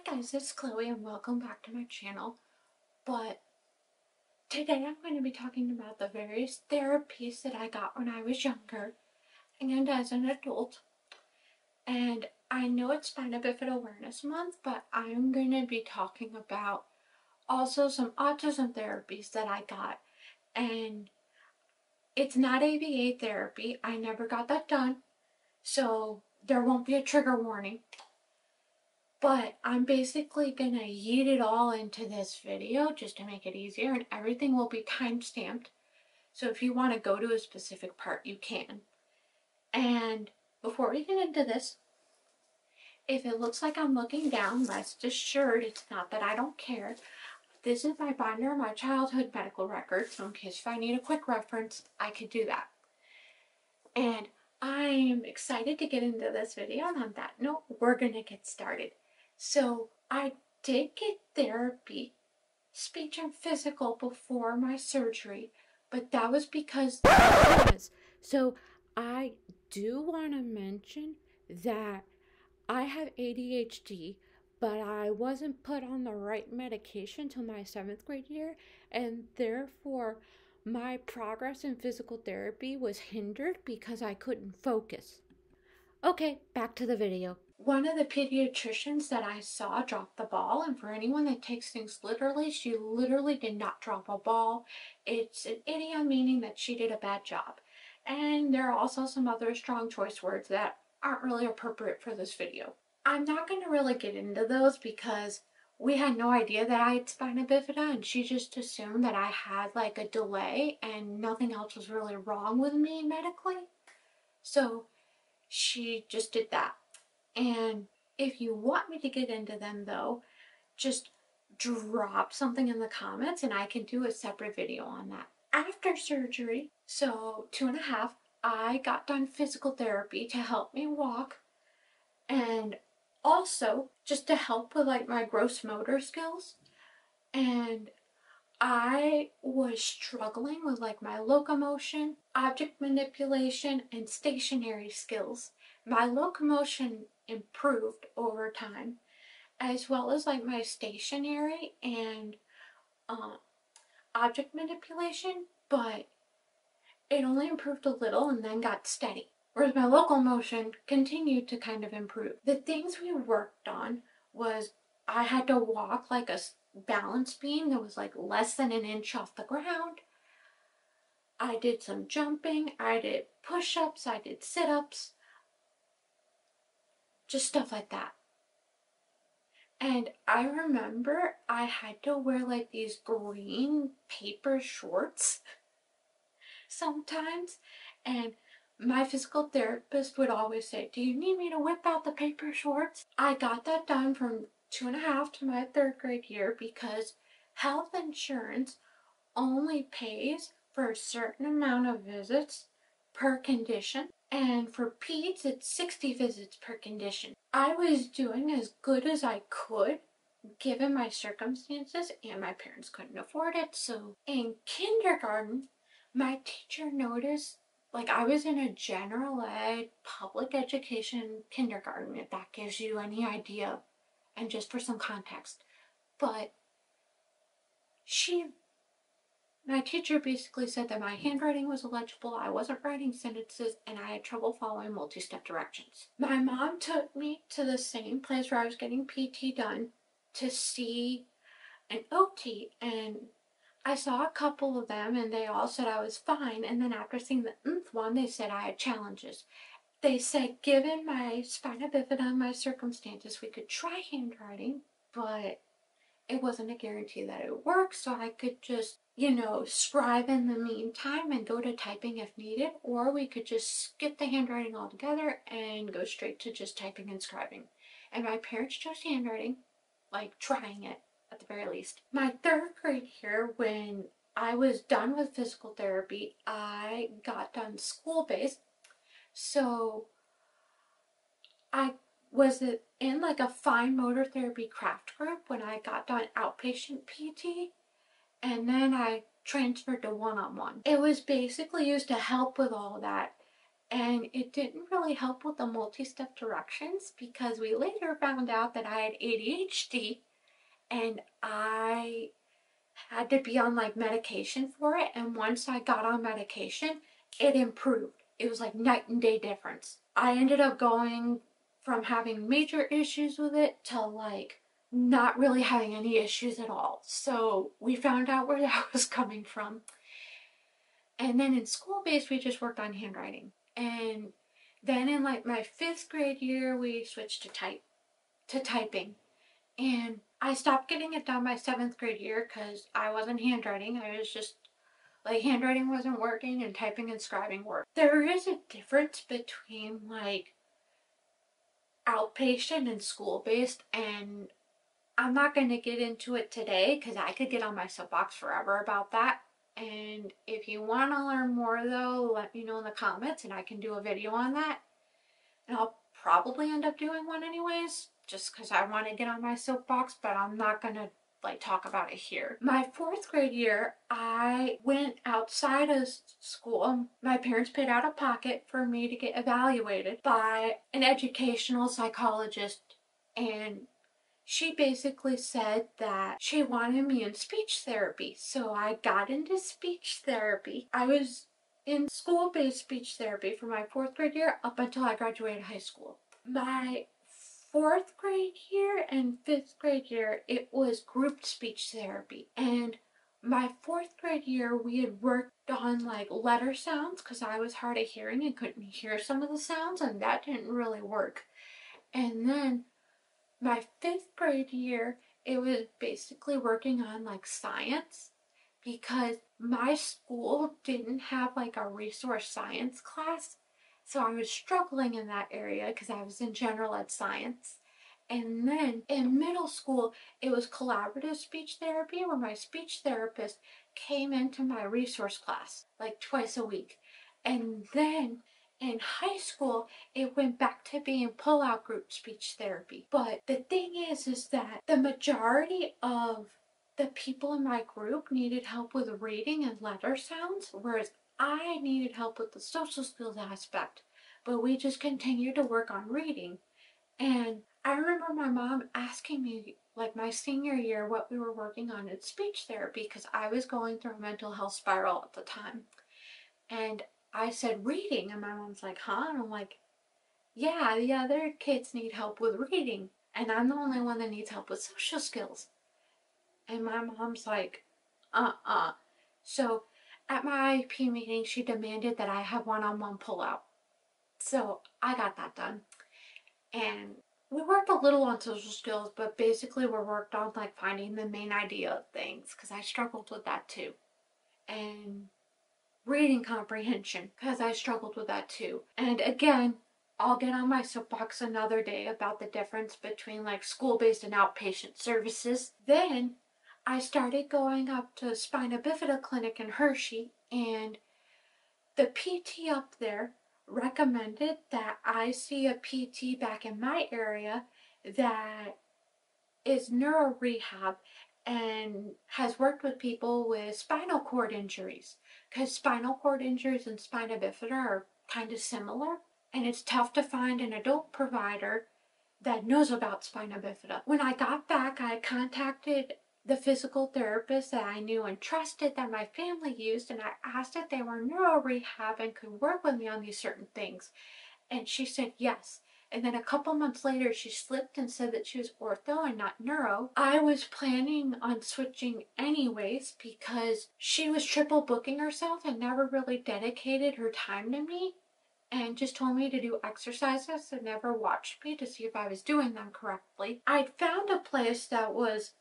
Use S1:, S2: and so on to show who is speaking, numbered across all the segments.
S1: guys, it's Chloe and welcome back to my channel. But today I'm going to be talking about the various therapies that I got when I was younger and as an adult. And I know it's Spina Bifida Awareness Month, but I'm going to be talking about also some autism therapies that I got. And it's not ABA therapy. I never got that done, so there won't be a trigger warning. But I'm basically gonna yeet it all into this video just to make it easier, and everything will be time-stamped. So if you want to go to a specific part, you can. And before we get into this, if it looks like I'm looking down, rest assured it's not that I don't care. This is my binder of my childhood medical records, so in case if I need a quick reference, I could do that. And I'm excited to get into this video, and on that note, we're gonna get started. So I did get therapy, speech and physical, before my surgery, but that was because So I do want to mention that I have ADHD, but I wasn't put on the right medication till my 7th grade year, and therefore my progress in physical therapy was hindered because I couldn't focus. Okay, back to the video. One of the pediatricians that I saw dropped the ball, and for anyone that takes things literally, she literally did not drop a ball. It's an idiom meaning that she did a bad job. And there are also some other strong choice words that aren't really appropriate for this video. I'm not going to really get into those because we had no idea that I had spina bifida, and she just assumed that I had like a delay and nothing else was really wrong with me medically. So she just did that. And if you want me to get into them though, just drop something in the comments and I can do a separate video on that. After surgery, so 2.5, I got done physical therapy to help me walk and also just to help with like my gross motor skills. And I was struggling with like my locomotion, object manipulation, and stationary skills. My locomotion improved over time, as well as like my stationary and object manipulation, but it only improved a little and then got steady. Whereas my locomotion continued to kind of improve. The things we worked on was I had to walk like a balance beam that was like less than an inch off the ground. I did some jumping, I did push-ups, I did sit-ups, just stuff like that. And I remember I had to wear like these green paper shorts sometimes, and my physical therapist would always say, "Do you need me to whip out the paper shorts?" I got that done from 2.5 to my 3rd grade year because health insurance only pays for a certain amount of visits per condition, and for peds it's 60 visits per condition. I was doing as good as I could given my circumstances, and my parents couldn't afford it. So in kindergarten, my teacher noticed, like, I was in a general ed public education kindergarten, if that gives you any idea, and just for some context. But my teacher basically said that my handwriting was illegible, I wasn't writing sentences, and I had trouble following multi-step directions. My mom took me to the same place where I was getting PT done to see an OT, and I saw a couple of them and they all said I was fine, and then after seeing the nth one, they said I had challenges. They said given my spina bifida and my circumstances, we could try handwriting, but it wasn't a guarantee that it would work, so I could just, scribe in the meantime and go to typing if needed, or we could just skip the handwriting altogether and go straight to just typing and scribing. And my parents chose handwriting, like trying it at the very least. My 3rd grade year, when I was done with physical therapy, I got done school-based, so I was in like a fine motor therapy craft group when I got done outpatient PT, and then I transferred to one-on-one. It was basically used to help with all that, And it didn't really help with the multi-step directions because we later found out that I had ADHD and I had to be on like medication for it. And once I got on medication, it improved. It was like night and day difference. I ended up going from having major issues with it to like not really having any issues at all. So we found out where that was coming from. And then in school based, we just worked on handwriting. And then in like my 5th grade year, we switched to typing. And I stopped getting it done by 7th grade year because I wasn't handwriting. I was just like handwriting wasn't working and typing and scribing worked. There is a difference between like outpatient and school based, and I'm not going to get into it today because I could get on my soapbox forever about that. And if you want to learn more though, let me know in the comments and I can do a video on that. And I'll probably end up doing one anyways, just because I want to get on my soapbox, but I'm not going to like talk about it here. My 4th grade year, I went outside of school. My parents paid out of pocket for me to get evaluated by an educational psychologist, and she basically said that she wanted me in speech therapy. So I got into speech therapy. I was in school-based speech therapy for my 4th grade year up until I graduated high school. My 4th grade year and 5th grade year, it was group speech therapy. And my 4th grade year, we had worked on like letter sounds because I was hard of hearing and couldn't hear some of the sounds, and that didn't really work. And then my 5th grade year, it was basically working on like science because my school didn't have like a resource science class. So I was struggling in that area because I was in general ed science. And then in middle school, it was collaborative speech therapy where my speech therapist came into my resource class like twice a week. And then in high school, it went back to being pull-out group speech therapy. But the thing is that the majority of the people in my group needed help with reading and letter sounds, whereas I needed help with the social skills aspect. But we just continued to work on reading. And I remember my mom asking me, like my senior year, what we were working on in speech therapy because I was going through a mental health spiral at the time. And I said reading, and my mom's like, huh? And I'm like, yeah, the other kids need help with reading, and I'm the only one that needs help with social skills. And my mom's like, uh-uh. So at my IEP meeting, she demanded that I have one-on-one pull-out. So I got that done. And we worked a little on social skills, but basically we worked on like finding the main idea of things because I struggled with that too. And reading comprehension because I struggled with that too. And again, I'll get on my soapbox another day about the difference between like school-based and outpatient services. Then I started going up to Spina Bifida Clinic in Hershey, and the PT up there recommended that I see a PT back in my area that is neuro rehab and has worked with people with spinal cord injuries because spinal cord injuries and spina bifida are kind of similar, and it's tough to find an adult provider that knows about spina bifida. When I got back, I contacted the physical therapist that I knew and trusted that my family used, and I asked if they were neuro rehab and could work with me on these certain things. And she said yes. And then a couple months later, she slipped and said that she was ortho and not neuro. I was planning on switching anyways because she was triple booking herself and never really dedicated her time to me and just told me to do exercises and never watched me to see if I was doing them correctly. I'd found a place that was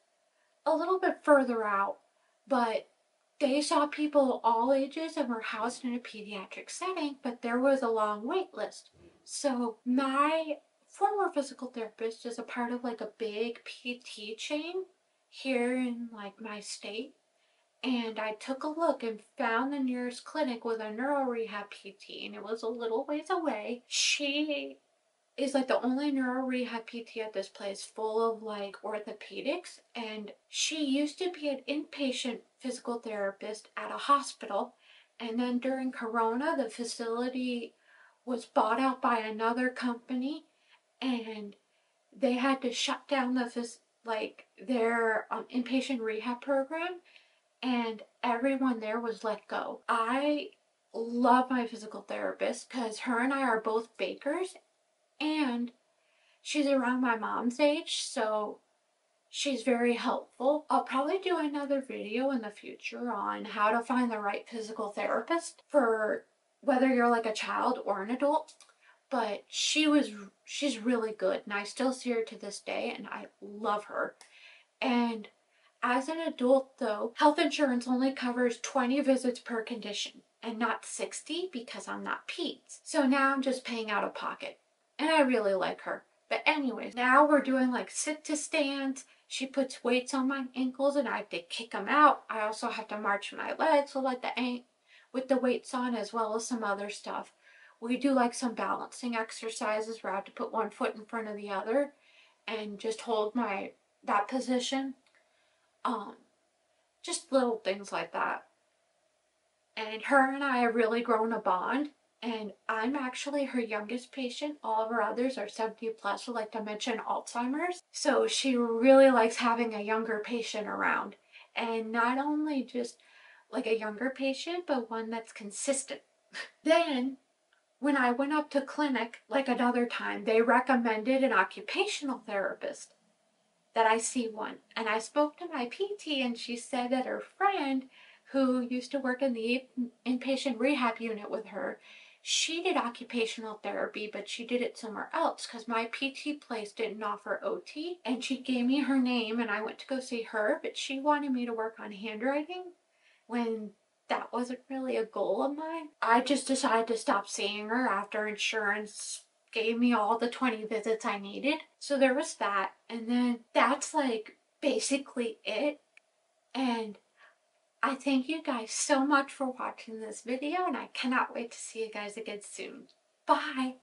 S1: a little bit further out, but they saw people all ages and were housed in a pediatric setting, but there was a long wait list. So my former physical therapist is a part of like a big PT chain here in like my state. And I took a look and found the nearest clinic with a neuro rehab PT, and it was a little ways away. She is like the only neuro rehab PT at this place full of like orthopedics, and she used to be an inpatient physical therapist at a hospital, and then during corona the facility was bought out by another company, and they had to shut down their inpatient rehab program, and everyone there was let go. I love my physical therapist because her and I are both bakers, and she's around my mom's age, so she's very helpful. I'll probably do another video in the future on how to find the right physical therapist for whether you're like a child or an adult. But she's really good, and I still see her to this day, and I love her. And as an adult, though, health insurance only covers 20 visits per condition and not 60 because I'm not peds. So now I'm just paying out of pocket, and I really like her. But anyways, now we're doing like sit to stands. She puts weights on my ankles and I have to kick them out. I also have to march my legs with the weights on, as well as some other stuff. We do like some balancing exercises where I have to put one foot in front of the other and just hold that position. Um, just little things like that. And her and I have really grown a bond. And I'm actually her youngest patient. All of her others are 70 plus with like dementia and Alzheimer's. So she really likes having a younger patient around. And not only just like a younger patient, but one that's consistent. Then when I went up to clinic like another time, they recommended an occupational therapist that I see one. And I spoke to my PT, and she said that her friend who used to work in the inpatient rehab unit with her, she did occupational therapy, but she did it somewhere else because my PT place didn't offer OT. And she gave me her name, and I went to go see her, but she wanted me to work on handwriting when that wasn't really a goal of mine. I just decided to stop seeing her after insurance gave me all the 20 visits I needed. So there was that. And then that's like basically it. And I thank you guys so much for watching this video, and I cannot wait to see you guys again soon. Bye!